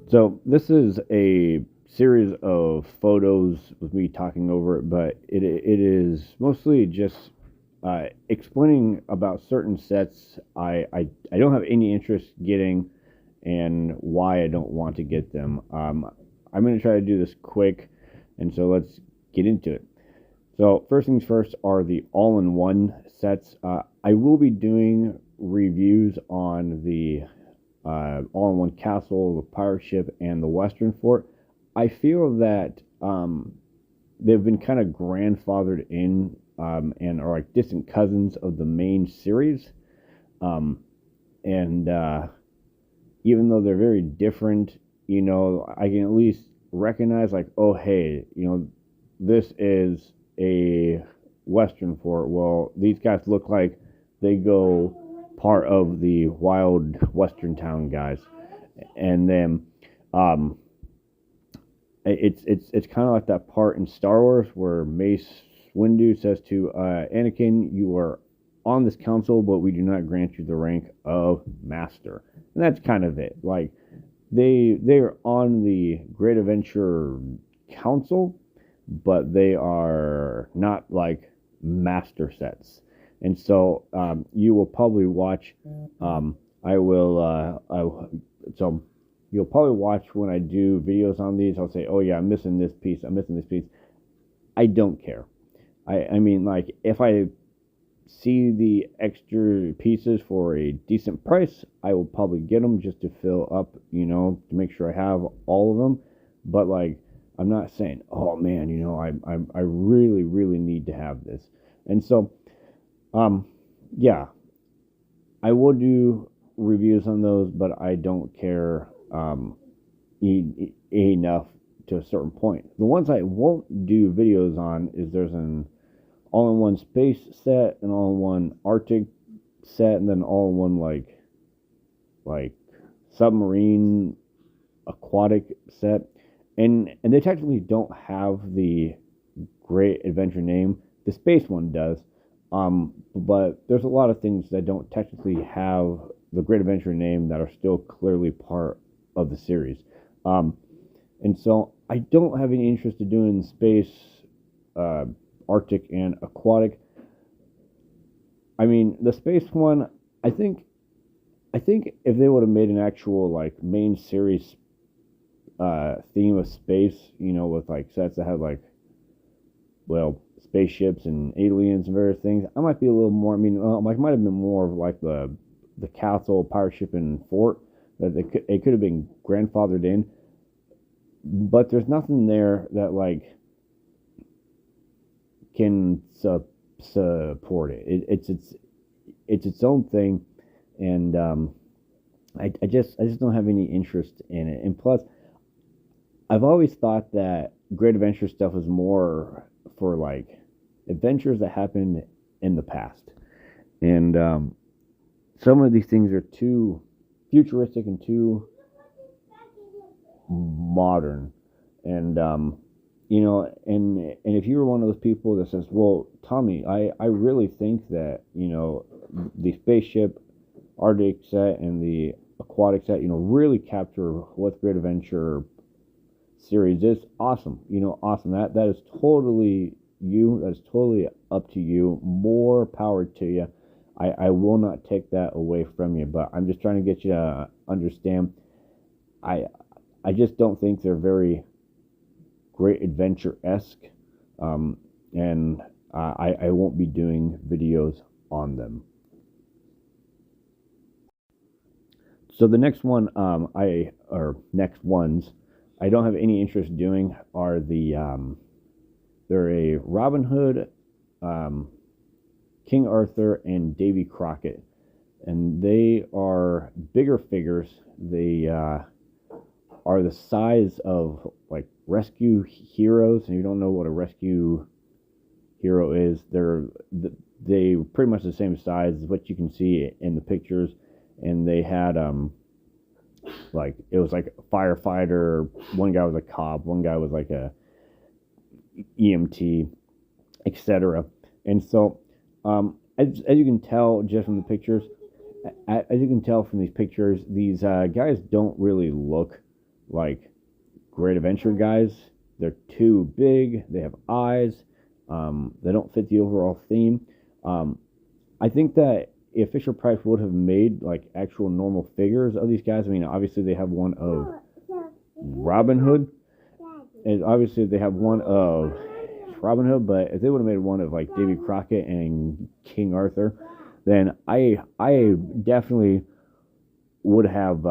So this is a series of photos with me talking over it, but it is mostly just explaining about certain sets I don't have any interest getting and why I don't want to get them. I'm going to try to do this quick, and so let's get into it. So first things first are the all-in-one sets. I will be doing reviews on the all-in-one castle, the pirate ship, and the western fort. I feel that they've been kind of grandfathered in and are like distant cousins of the main series. Um, and even though they're very different, I can at least recognize like, oh hey, this is a western fort. Well, these guys look like they go part of the wild western town guys, and then um, it's kind of like that part in Star Wars where Mace Windu says to Anakin, "You are on this council, but we do not grant you the rank of master." And that's kind of it. Like they are on the Great Adventure Council, but they are not like master sets. And so you will probably watch. I will. So you'll probably watch when I do videos on these. I'll say, "Oh yeah, I'm missing this piece. I'm missing this piece." I don't care. I mean, like if I see the extra pieces for a decent price, I will probably get them just to fill up, to make sure I have all of them. But like, I'm not saying, oh man, I really really need to have this. And so, um, yeah, I will do reviews on those, but I don't care enough to a certain point. The ones I won't do videos on is there's an all-in-one space set, an all-in-one Arctic set, and then all-in-one like submarine aquatic set. And they technically don't have the Great Adventure name. The space one does. But there's a lot of things that don't technically have the Great Adventure name that are still clearly part of the series. Um, and so I don't have any interest in doing space, uh, Arctic, and aquatic. I mean, the space one, I think, I think if they would have made an actual like main series theme of space, with like sets that had like, well, spaceships and aliens and various things, I might be a little more. I mean, like might have been more of like the castle, pirate ship, and fort that it could have been grandfathered in, but there's nothing there that like can support it. It's its own thing, and I just don't have any interest in it. And plus, I've always thought that Great Adventure stuff is more for like adventures that happened in the past, and some of these things are too futuristic and too modern, and and if you were one of those people that says, well, Tommy, I really think that the spaceship Arctic set and the aquatic set really capture what Great Adventure series is. Awesome, awesome. That is totally you. That is totally up to you. More power to you. I will not take that away from you, but I'm just trying to get you to understand. I I just don't think they're very Great Adventure esque, and I won't be doing videos on them. So the next one, or next ones, I don't have any interest doing are they're a Robin Hood, um, King Arthur, and Davy Crockett, and they are bigger figures. They are the size of like rescue heroes, and you don't know what a rescue hero is. They pretty much the same size as what you can see in the pictures, and they had like it was like a firefighter. One guy was a cop. One guy was like a EMT, etc. And so, as you can tell just from the pictures, as you can tell from these pictures, these guys don't really look like Great Adventure guys. They're too big. They have eyes. They don't fit the overall theme. I think that if Fisher Price would have made like actual normal figures of these guys, I mean, obviously they have one of Robin Hood, and obviously they have one of Robin Hood, but if they would have made one of like Davy Crockett and King Arthur, then I definitely would have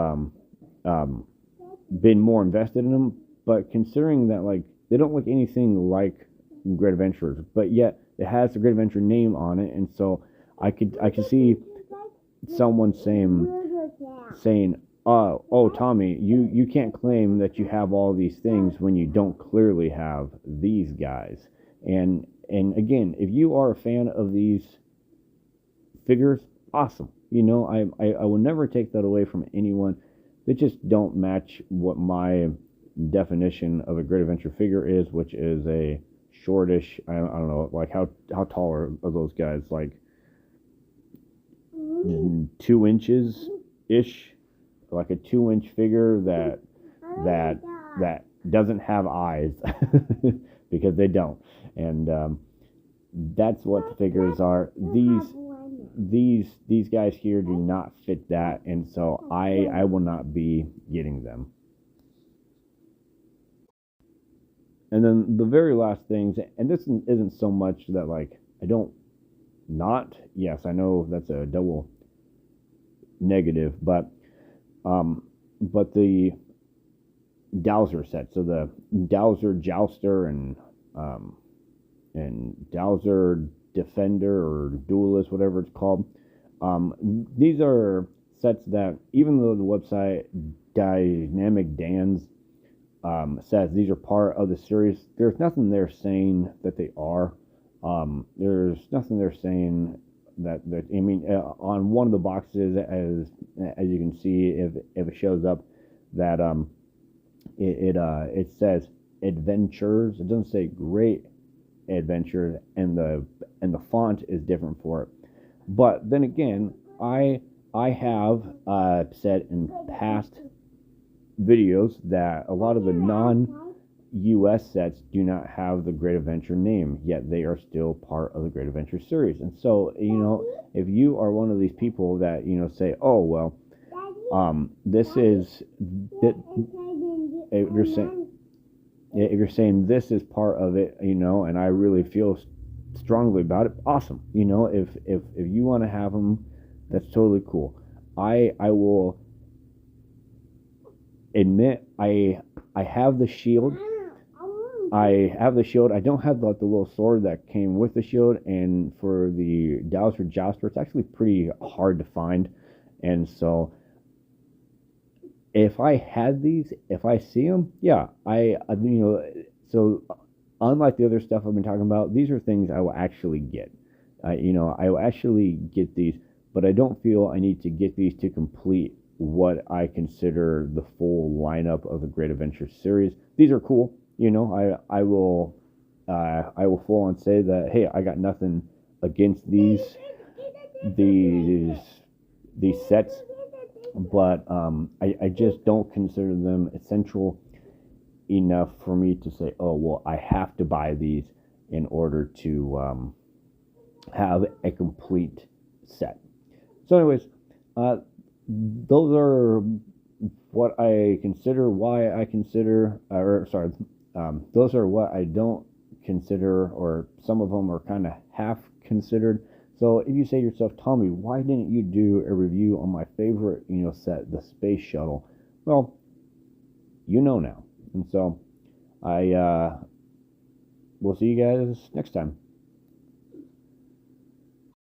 been more invested in them. But considering that like they don't look anything like Great Adventures, but yet it has the Great Adventure name on it, and so I could see someone saying, oh Tommy, you can't claim that you have all these things when you don't clearly have these guys. And again, if you are a fan of these figures, awesome. You know, I will never take that away from anyone. They just don't match what my definition of a Great Adventure figure is, which is a shortish, I don't know, like how tall are those guys? Like 2 inches ish, like a 2-inch figure that doesn't have eyes because they don't. And that's what the figures are. These guys here do not fit that, and so I will not be getting them. And then the very last things, and this isn't so much that like I don't not, yes, I know that's a double negative, but the Dowser set, so the Dowser Jouster and Dowser Defender or Duelist, whatever it's called. These are sets that, even though the website Dynamic Dan's says these are part of the series, there's nothing there saying that they are. There's nothing there saying that I mean, on one of the boxes, as you can see, if it shows up, that it says Adventures. It doesn't say Great Adventure, and the font is different for it. But then again, I have said in past videos that a lot of the non-US sets do not have the Great Adventure name, yet they are still part of the Great Adventure series. And so, you know, if you are one of these people that, you know, say, oh well, this is that, if you're saying this is part of it, you know, and I really feel strongly about it, awesome. You know, if you want to have them, that's totally cool. I will admit I have the shield. I have the shield. I don't have the little sword that came with the shield, and for the Dowser Jouster, it's actually pretty hard to find. And so if I had these, if I see them, yeah, you know, so unlike the other stuff I've been talking about, these are things I will actually get. You know, I will actually get these, but I don't feel I need to get these to complete what I consider the full lineup of the Great Adventure series. These are cool, you know. I will full on say that, hey, I got nothing against these sets, but I just don't consider them essential enough for me to say, oh well, I have to buy these in order to have a complete set. So anyways, those are what I consider, why I consider, those are what I don't consider, or some of them are kind of half considered. So if you say to yourself, Tommy, why didn't you do a review on my favorite, you know, set, the Space Shuttle? Well, you know now. And so I will see you guys next time.